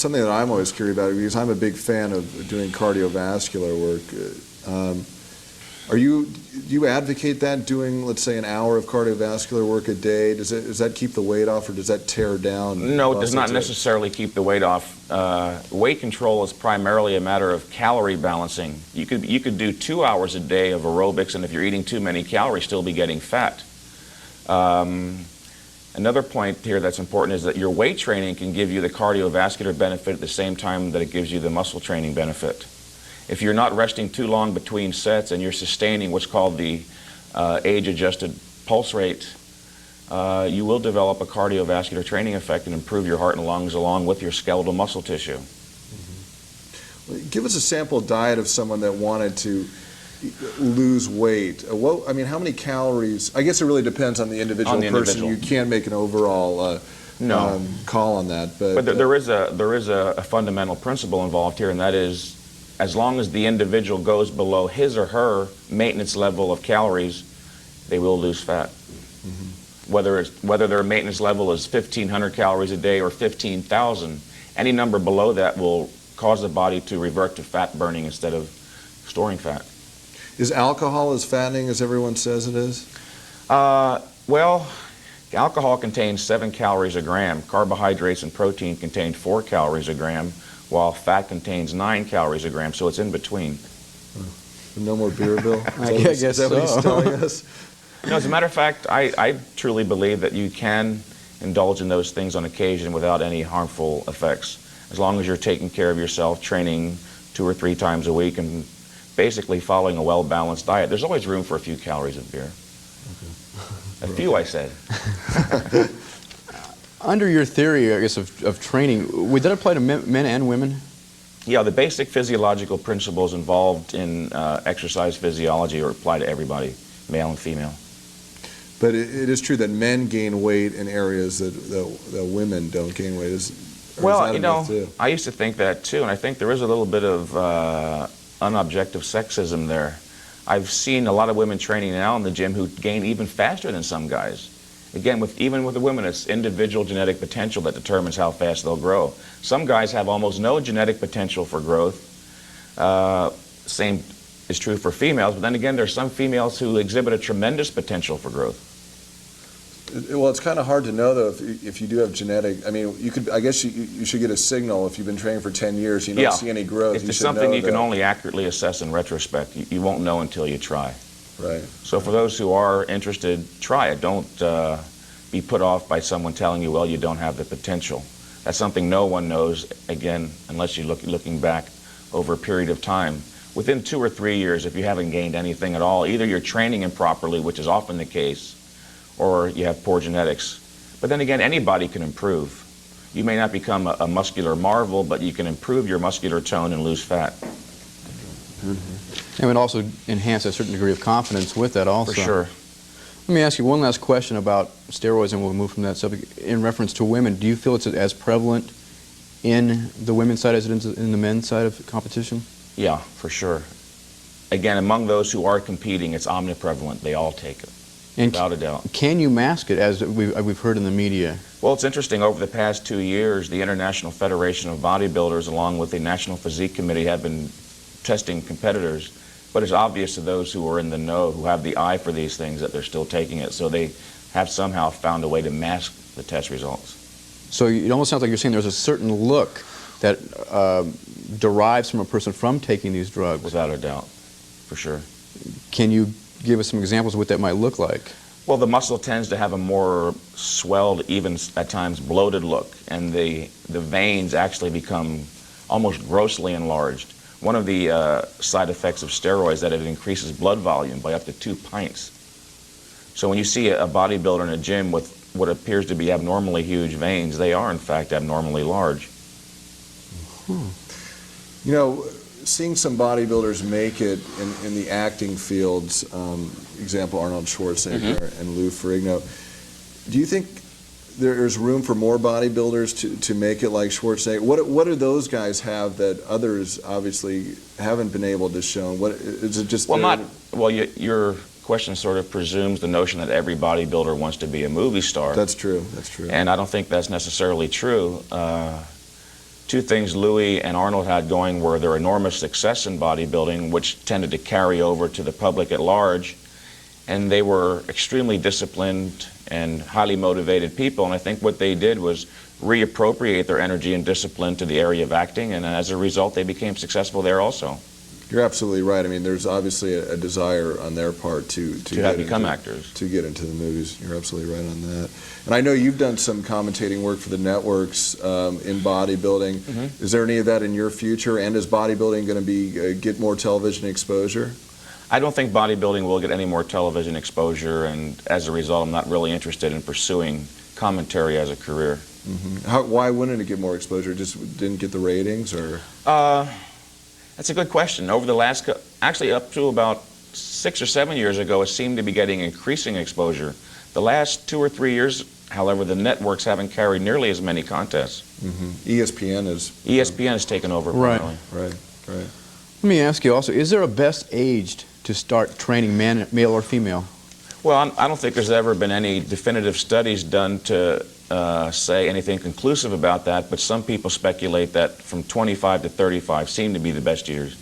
something that I'm always curious about, because I'm a big fan of doing cardiovascular work. Do you advocate that, doing, let's say, an hour of cardiovascular work a day? Does that keep the weight off, or does that tear down? No, it does not necessarily keep the weight off. Weight control is primarily a matter of calorie balancing. You could do 2 hours a day of aerobics, and if you're eating too many calories, still be getting fat. Another point here that's important is that your weight training can give you the cardiovascular benefit at the same time that it gives you the muscle training benefit. If you're not resting too long between sets and you're sustaining what's called the age-adjusted pulse rate, you will develop a cardiovascular training effect and improve your heart and lungs along with your skeletal muscle tissue. Mm-hmm. Give us a sample diet of someone that wanted to lose weight. How many calories? I guess it really depends on the individual person. You can't make an overall call on that. But there is a fundamental principle involved here, and that is, as long as the individual goes below his or her maintenance level of calories, they will lose fat. Mm-hmm. Whether their maintenance level is 1,500 calories a day or 15,000, any number below that will cause the body to revert to fat burning instead of storing fat. Is alcohol as fattening as everyone says it is? Well, alcohol contains 7 calories a gram. Carbohydrates and protein contain 4 calories a gram, while fat contains 9 calories a gram, so it's in between. No more beer, Bill? I guess is that what he's telling us? No, as a matter of fact, I truly believe that you can indulge in those things on occasion without any harmful effects, as long as you're taking care of yourself, training 2 or 3 times a week, and basically following a well-balanced diet. There's always room for a few calories of beer. Okay. A few, I said. Under your theory, I guess, of training, would that apply to men and women? Yeah, the basic physiological principles involved in exercise physiology are applied to everybody, male and female. But it is true that men gain weight in areas that women don't gain weight. Well, you know, I used to think that too, and I think there is a little bit of unobjective sexism there. I've seen a lot of women training now in the gym who gain even faster than some guys. Again, even with the women, it's individual genetic potential that determines how fast they'll grow. Some guys have almost no genetic potential for growth. Same is true for females, but then again, there's some females who exhibit a tremendous potential for growth. Well, it's kind of hard to know, though, if you do have genetic. I mean, I guess you should get a signal if you've been training for 10 years, you don't see any growth. It's something you can only accurately assess in retrospect. You won't know until you try. Right. So for those who are interested, try it. Don't be put off by someone telling you, well, you don't have the potential. That's something no one knows, again, unless you're looking back over a period of time. Within 2 or 3 years, if you haven't gained anything at all, either you're training improperly, which is often the case, or you have poor genetics. But then again, anybody can improve. You may not become a muscular marvel, but you can improve your muscular tone and lose fat. Mm-hmm. And it also enhance a certain degree of confidence with that also. For sure. Let me ask you one last question about steroids, and we'll move from that subject. In reference to women, do you feel it's as prevalent in the women's side as it is in the men's side of competition? Yeah, for sure. Again, among those who are competing, it's omniprevalent. They all take it. And without a doubt. Can you mask it, as we've heard in the media? Well, it's interesting. Over the past 2 years, the International Federation of Bodybuilders, along with the National Physique Committee, have been testing competitors. But it's obvious to those who are in the know, who have the eye for these things, that they're still taking it. So they have somehow found a way to mask the test results. So it almost sounds like you're saying there's a certain look that derives from a person from taking these drugs. Without a doubt, for sure. Can you give us some examples of what that might look like? Well, the muscle tends to have a more swelled, even at times bloated look, and the veins actually become almost grossly enlarged. One of the side effects of steroids is that it increases blood volume by up to 2 pints. So when you see a bodybuilder in a gym with what appears to be abnormally huge veins, they are in fact abnormally large. You know, seeing some bodybuilders make it in the acting fields, example Arnold Schwarzenegger and Lou Ferrigno, do you think there's room for more bodybuilders to make it like Schwarzenegger? What do those guys have that others obviously haven't been able to show? What is it just? Well, your question sort of presumes the notion that every bodybuilder wants to be a movie star. That's true. That's true. And I don't think that's necessarily true. two things Louis and Arnold had going were their enormous success in bodybuilding, which tended to carry over to the public at large, and they were extremely disciplined and highly motivated people, and I think what they did was reappropriate their energy and discipline to the area of acting, and as a result they became successful there also. You're absolutely right. I mean, there's obviously a desire on their part to become actors. To get into the movies. You're absolutely right on that. And I know you've done some commentating work for the networks in bodybuilding. Mm-hmm. Is there any of that in your future? And is bodybuilding going to be get more television exposure? I don't think bodybuilding will get any more television exposure, and as a result I'm not really interested in pursuing commentary as a career. Mm-hmm. Why wouldn't it get more exposure? Just didn't get the ratings, or? That's a good question. Over the last, actually up to about 6 or 7 years ago, it seemed to be getting increasing exposure. The last 2 or 3 years, however, the networks haven't carried nearly as many contests. Mm-hmm. ESPN has taken over. Right. Right. Let me ask you also, is there a best age to start training male or female? Well, I don't think there's ever been any definitive studies done to say anything conclusive about that, but some people speculate that from 25 to 35 seem to be the best years.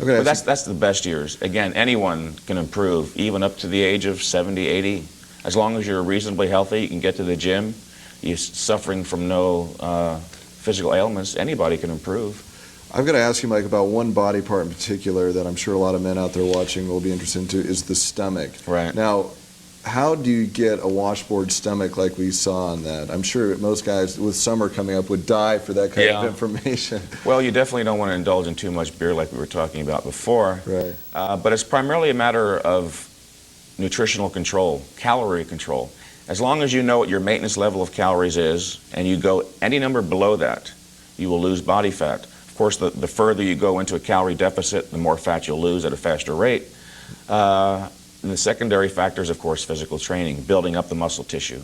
Okay, but that's the best years. Again, anyone can improve, even up to the age of 70, 80. As long as you're reasonably healthy, you can get to the gym, you're suffering from no physical ailments, anybody can improve. I've got to ask you, Mike, about one body part in particular that I'm sure a lot of men out there watching will be interested into, is the stomach. Right. Now, how do you get a washboard stomach like we saw on that? I'm sure most guys with summer coming up would die for that kind of information. Well, you definitely don't want to indulge in too much beer like we were talking about before. Right. But it's primarily a matter of nutritional control, calorie control. As long as you know what your maintenance level of calories is and you go any number below that, you will lose body fat. Of course, the further you go into a calorie deficit, the more fat you'll lose at a faster rate. And the secondary factor is, of course, physical training, building up the muscle tissue.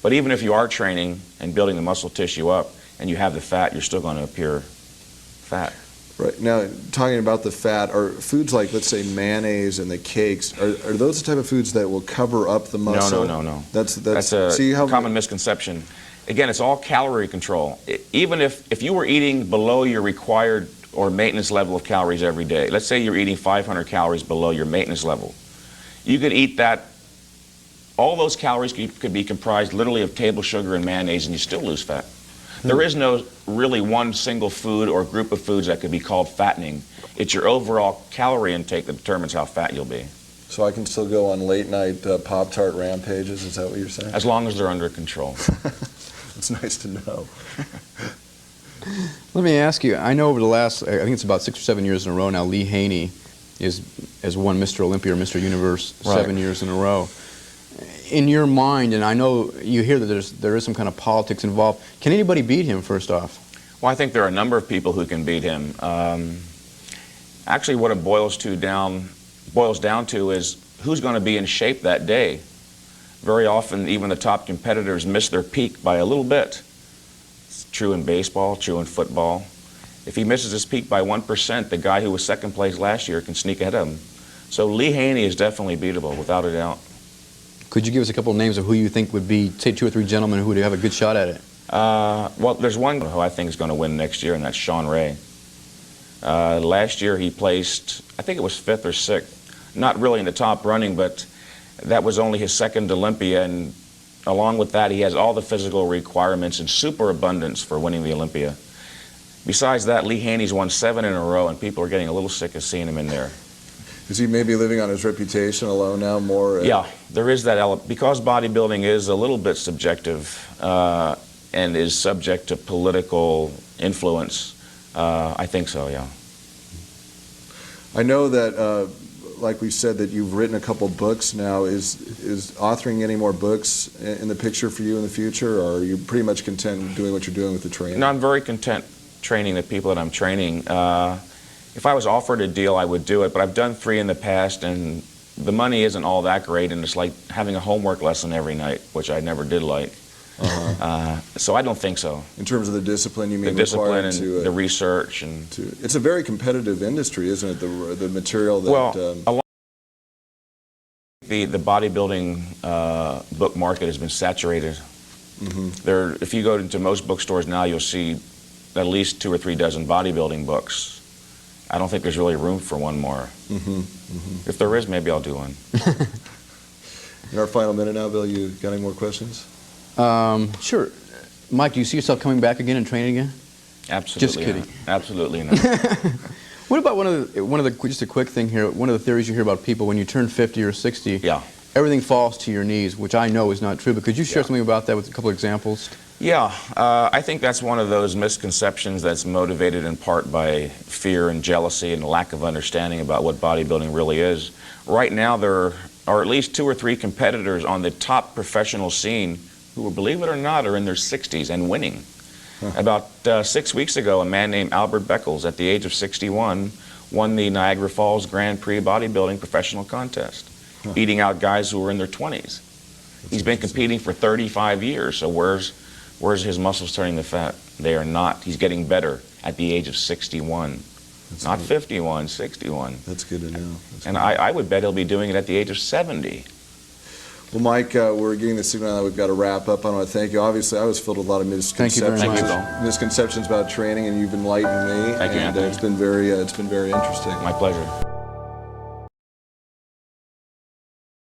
But even if you are training and building the muscle tissue up and you have the fat, you're still going to appear fat. Right. Now, talking about the fat, are foods like, let's say, mayonnaise and the cakes, are those the type of foods that will cover up the muscle? No. That's a common misconception. Again, it's all calorie control. Even if you were eating below your required or maintenance level of calories every day, let's say you're eating 500 calories below your maintenance level, you could eat that, all those calories could be comprised literally of table sugar and mayonnaise, and you still lose fat. There is no really one single food or group of foods that could be called fattening. It's your overall calorie intake that determines how fat you'll be. So I can still go on late night Pop-Tart rampages, is that what you're saying? As long as they're under control. It's nice to know. Let me ask you, I know over the last, I think it's about 6 or 7 years in a row now, Lee Haney has won Mr. Olympia or Mr. Universe 7 years in a row. In your mind, and I know you hear that there is some kind of politics involved, can anybody beat him, first off? Well, I think there are a number of people who can beat him. Actually, what it boils down to is who's going to be in shape that day. Very often, even the top competitors miss their peak by a little bit. It's true in baseball, true in football. If he misses his peak by 1%, the guy who was second place last year can sneak ahead of him. So Lee Haney is definitely beatable, without a doubt. Could you give us a couple of names of who you think would be, say, 2 or 3 gentlemen who would have a good shot at it? Well, there's one who I think is going to win next year, and that's Sean Ray. Last year he placed, I think it was 5th or 6th. Not really in the top running, but that was only his second Olympia, and along with that he has all the physical requirements in superabundance for winning the Olympia. Besides that, Lee Haney's won 7 in a row, and people are getting a little sick of seeing him in there. Is he maybe living on his reputation alone now more? Yeah, there is that element. Because bodybuilding is a little bit subjective and is subject to political influence, I think so, yeah. I know that, like we said, that you've written a couple books now. Is authoring any more books in the picture for you in the future, or are you pretty much content doing what you're doing with the training? No, I'm very content training the people that I'm training. If I was offered a deal, I would do it, but I've done 3 in the past, and the money isn't all that great, and it's like having a homework lesson every night, which I never did like. So I don't think so. In terms of the discipline, you mean the discipline and the research, and it's a very competitive industry, isn't it? The material that. Well, the bodybuilding book market has been saturated. If you go into most bookstores now, you'll see at least 2 or 3 dozen bodybuilding books. I don't think there's really room for one more. If there is, maybe I'll do one. In our final minute now, Bill, you got any more questions? Sure. Mike, do you see yourself coming back again and training again? Absolutely. Just kidding. Not. Absolutely not. What about just a quick thing here, one of the theories you hear about people when you turn 50 or 60, Yeah. everything falls to your knees, which I know is not true, but could you share Yeah. something about that with a couple of examples? Yeah, I think that's one of those misconceptions that's motivated in part by fear and jealousy and lack of understanding about what bodybuilding really is. Right now, there are at least 2 or 3 competitors on the top professional scene who, believe it or not, are in their 60s and winning. About 6 weeks ago, a man named Albert Beckles, at the age of 61, won the Niagara Falls Grand Prix bodybuilding professional contest, beating out guys who were in their 20s. He's been competing for 35 years, so where's his muscles turning to fat? They are not. He's getting better at the age of 61. That's Not good. 51, 61. That's good to know. That's And good. I would bet he'll be doing it at the age of 70. Well, Mike, we're getting the signal that we've got to wrap up. I want to thank you. Obviously, I was filled with a lot of Thank you very misconceptions, much. Bill. about training, and you've enlightened me. Thank you, and Anthony. it's been very interesting. My pleasure.